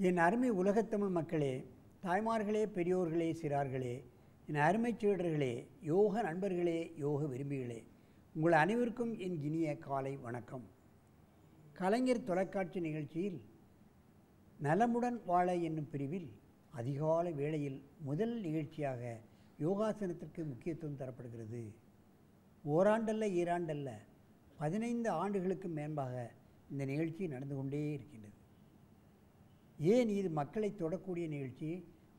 என் அருமை உலகத்தமிழ் மக்களே, தாய்மார்களே, பெரியோர்களே, சிறார்களே, என் அருமைச் சீடர்களே, யோக நண்பர்களே, யோக விரும்பிகளே, உங்கள் அனைவருக்கும் என் இனிய காலை வணக்கம். கலைஞர் தொலைக்காட்சி நிகழ்ச்சியில் நலமுடன் வாழ என்னும் பிரிவில் அதிகாலை வேளையில் முதல் நிகழ்ச்சியாக யோகாசனத்திற்கு முக்கியத்துவம் தரப்படுகிறது. ஓராண்டல்ல, ஈராண்டல்ல, 15 ஆண்டுகளுக்கு மேன்பாக இந்த நிகழ்ச்சி நடந்து கொண்டே இருக்கின்றது. ஏன் இது மக்களை தொடக்கூடிய நிகழ்ச்சி,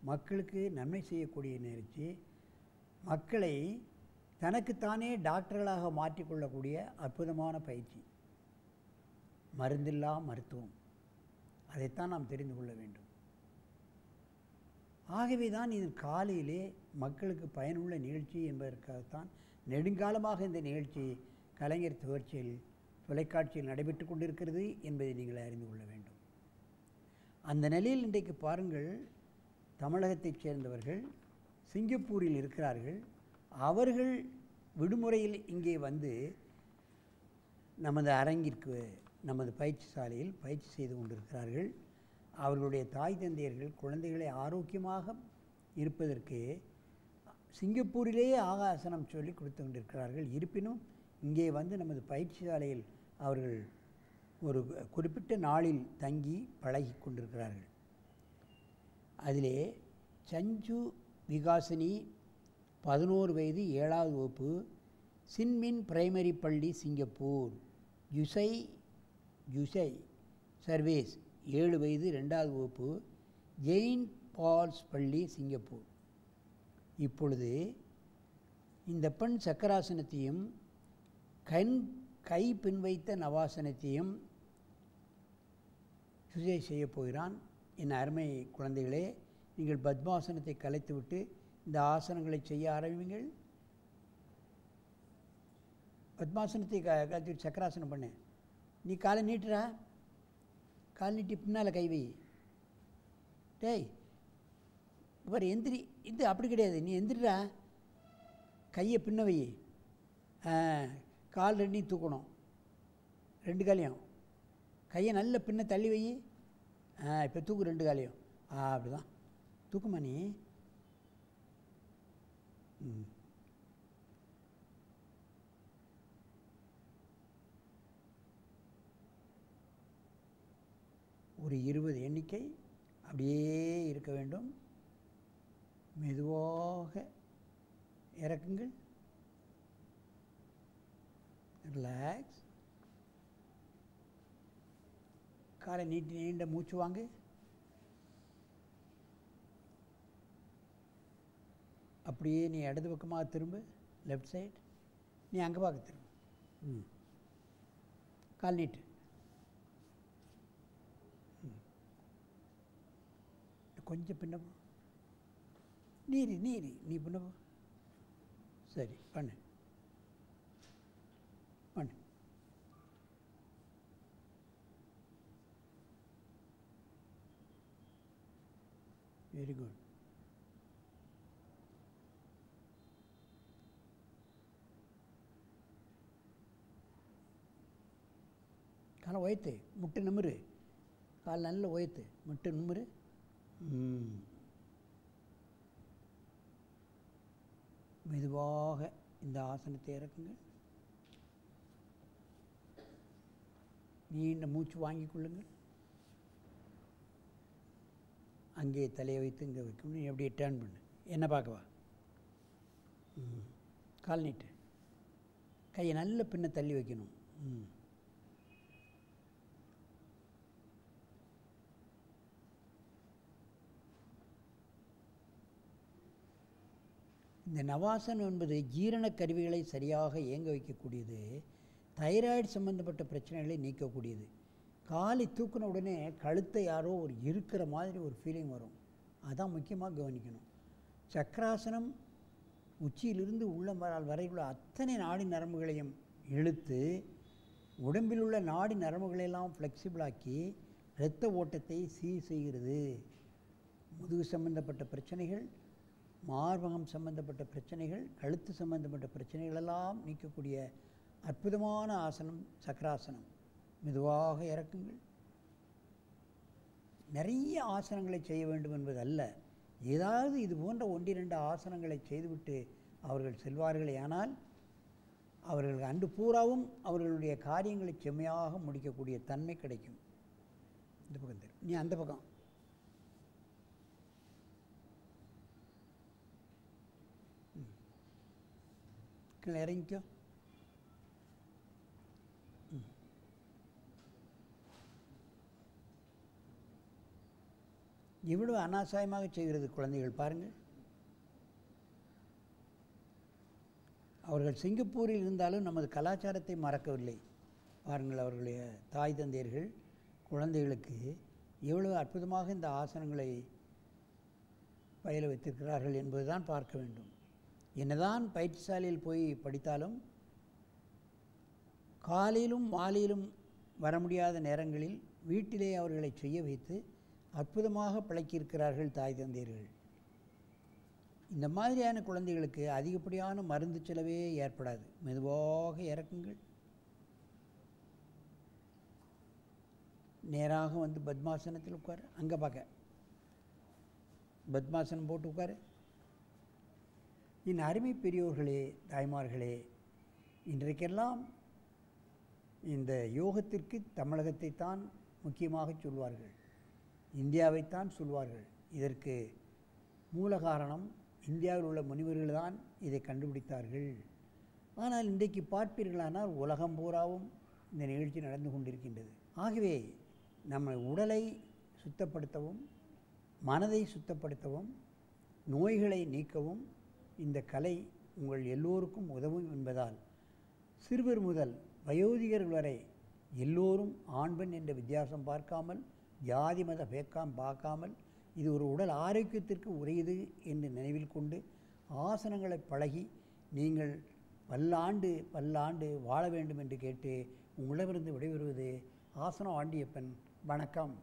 மக்களுக்கு நன்மை செய்யக்கூடிய நிகழ்ச்சி, மக்களை தனக்குத்தானே டாக்டர்களாக மாற்றிக்கொள்ளக்கூடிய அற்புதமான பயிற்சி, மருந்தில்லா மருத்துவம். அதைத்தான் நாம் தெரிந்து கொள்ள வேண்டும். ஆகவே தான் இது காலையிலே மக்களுக்கு பயனுள்ள நிகழ்ச்சி என்பதற்காகத்தான் நெடுங்காலமாக இந்த நிகழ்ச்சி கலைஞர் தொலைக்காட்சியில் நடைபெற்று கொண்டிருக்கிறது என்பதை நீங்கள் அறிந்து கொள்ள வேண்டும். அந்த நிலையில் இன்றைக்கு பாருங்கள், தமிழகத்தைச் சேர்ந்தவர்கள் சிங்கப்பூரில் இருக்கிறார்கள். அவர்கள் விடுமுறையில் இங்கே வந்து நமது அரங்கிற்கு, நமது பயிற்சி சாலையில் பயிற்சி செய்து கொண்டிருக்கிறார்கள். அவர்களுடைய தாய் தந்தையர்கள் குழந்தைகளை ஆரோக்கியமாக இருப்பதற்கு சிங்கப்பூரிலேயே ஆகாசனம் சொல்லி கொடுத்து கொண்டிருக்கிறார்கள். இருப்பினும் இங்கே வந்து நமது பயிற்சி சாலையில் அவர்கள் ஒரு குறிப்பிட்ட நாளில் தங்கி பழகி கொண்டிருக்கிறார்கள். அதிலே சஞ்சு விகாசினி 11 வயது 7வது வகுப்பு, சின்மின் பிரைமரி பள்ளி சிங்கப்பூர். ஜுசை சர்வேஸ் 7 வயது 2வது வகுப்பு, ஜெயின் பால்ஸ் பள்ளி சிங்கப்பூர். இப்பொழுது இந்த பெண் சக்கராசனத்தையும் கை பின் வைத்த நவாசனத்தையும் சுஜை செய்ய போகிறான். என் அருமை குழந்தைகளே, நீங்கள் பத்மாசனத்தை கலைத்துவிட்டு இந்த ஆசனங்களை செய்ய ஆரம்பிங்கள். பத்மாசனத்தை கலைத்துவிட்டு சக்கராசனம் பண்ணு. நீ காலை நீட்டுறா, கால் நீட்டி பின்னால் கை வை. டேய் இவர் எந்திரி, இது அப்படி கிடையாது, நீ எந்திரிடா, கையை பின்ன வை. கால் ரெண்டையும் தூக்கணும், 2 காலையும். கையை நல்ல பின்ன தள்ளி வை. இப்போ தூக்கு 2 காலையும். அப்படி தான் தூக்குமா நீ. ஒரு 20 எண்ணிக்கை அப்படியே இருக்க வேண்டும். மெதுவாக இறக்குங்கள். ரிலாக்ஸ். காலை நீண்ட மூச்சு வாங்கு. அப்படியே நீ இடது பக்கமாக திரும்ப, லெஃப்ட் சைடு. நீ அங்கே பார்க்க திரும்ப. கால் நீட்டு. கொஞ்சம் பின்ன போ. நீ பின்ன போ. சரி, பண்ணு. Very good. காலை உயர்த்து, முட்டை நிமிரு. கால் நல்ல உயர்த்து, முட்டை நிமிரு. மெதுவாக இந்த ஆசனத்தை இறக்குங்கள். நீண்ட மூச்சு வாங்கி கொள்ளுங்கள். அங்கே தலையை வைத்து இங்கே வைக்கணும். நீ அப்படியே டேர்ன் பண்ணு, என்ன பார்க்கவா. கால் நீட்டு. கையை நல்ல பின்ன தள்ளி வைக்கணும். இந்த நவாசனம் என்பது ஜீரண கருவிகளை சரியாக இயங்க வைக்கக்கூடியது. தைராய்டு சம்பந்தப்பட்ட பிரச்சனைகளை நீக்கக்கூடியது. காலை தூக்கின உடனே கழுத்தை யாரோ ஒரு இருக்கிற மாதிரி ஒரு ஃபீலிங் வரும். அதான் முக்கியமாக கவனிக்கணும். சக்கராசனம் உச்சியிலிருந்து உள்ளமரால் வரையுள்ள அத்தனை நாடி நரம்புகளையும் இழுத்து உடம்பில் உள்ள நாடி நரம்புகளெல்லாம் ஃப்ளெக்சிபிளாக்கி இரத்த ஓட்டத்தை சீர் செய்கிறது. முதுகு சம்பந்தப்பட்ட பிரச்சனைகள், மார்பகம் சம்பந்தப்பட்ட பிரச்சனைகள், கழுத்து சம்பந்தப்பட்ட பிரச்சனைகளெல்லாம் நீக்கக்கூடிய அற்புதமான ஆசனம் சக்கராசனம். மெதுவாக இறக்குங்கள். நிறைய ஆசனங்களை செய்ய வேண்டும் என்பது அல்ல. ஏதாவது இது போன்ற 1-2 ஆசனங்களை செய்துவிட்டு அவர்கள் செல்வார்களே ஆனால் அவர்கள் அன்று பூராவும் அவர்களுடைய காரியங்களை செம்மையாக முடிக்கக்கூடிய தன்மை கிடைக்கும். இந்த பக்கம் தெரியும், நீ அந்த பக்கம். கீழே இறங்கிக்கோ. இவ்வளவு அனாவசியமாக செய்கிறது குழந்தைகள் பாருங்கள். அவர்கள் சிங்கப்பூரில் இருந்தாலும் நமது கலாச்சாரத்தை மறக்கவில்லை. பாருங்கள், அவர்களுடைய தாய் தந்தையர்கள் குழந்தைகளுக்கு எவ்வளவு அற்புதமாக இந்த ஆசனங்களை பயில வைத்திருக்கிறார்கள் என்பதுதான் பார்க்க வேண்டும். என்னதான் பயிற்சிசாலையில் போய் படித்தாலும் காலையிலும் மாலையிலும் வர முடியாத நேரங்களில் வீட்டிலே அவர்களை செய்ய வைத்து அற்புதமாக பழக்கியிருக்கிறார்கள் தாய் தந்தையர்கள். இந்த மாதிரியான குழந்தைகளுக்கு அதிகப்படியான மருந்து செலவே ஏற்படாது. மெதுவாக இறக்குங்கள். நேராக வந்து பத்மாசனத்தில் உட்காரு. அங்கே பார்க்க பத்மாசனம் போட்டு உட்காரு. என் அருமை பெரியோர்களே, தாய்மார்களே, இன்றைக்கெல்லாம் இந்த யோகத்திற்கு தமிழகத்தை தான் முக்கியமாக சொல்வார்கள், இந்தியாவைத்தான் சொல்வார்கள். இதற்கு மூல காரணம் இந்தியாவில் உள்ள முனிவர்கள் தான் இதை கண்டுபிடித்தார்கள். ஆனால் இன்றைக்கு பார்ப்பீர்களானால் உலகம் பூராவும் இந்த நிகழ்ச்சி நடந்து கொண்டிருக்கின்றது. ஆகவே நம்ம உடலை சுத்தப்படுத்தவும் மனதை சுத்தப்படுத்தவும் நோய்களை நீக்கவும் இந்த கலை உங்கள் எல்லோருக்கும் உதவும் என்பதால் சிறுவர் முதல் வயோதிகர்கள் வரை எல்லோரும் ஆண் பெண் என்ற வித்தியாசம் பார்க்காமல் ஜாதி மத பார்க்காமல் இது ஒரு உடல் ஆரோக்கியத்திற்கு உரியது என்று நினைவில் கொண்டு ஆசனங்களை பழகி நீங்கள் பல்லாண்டு வாழ வேண்டும் என்று கேட்டு உங்களிடமிருந்து விடைபெறுவது ஆசனம் ஆண்டியப்பன். வணக்கம்.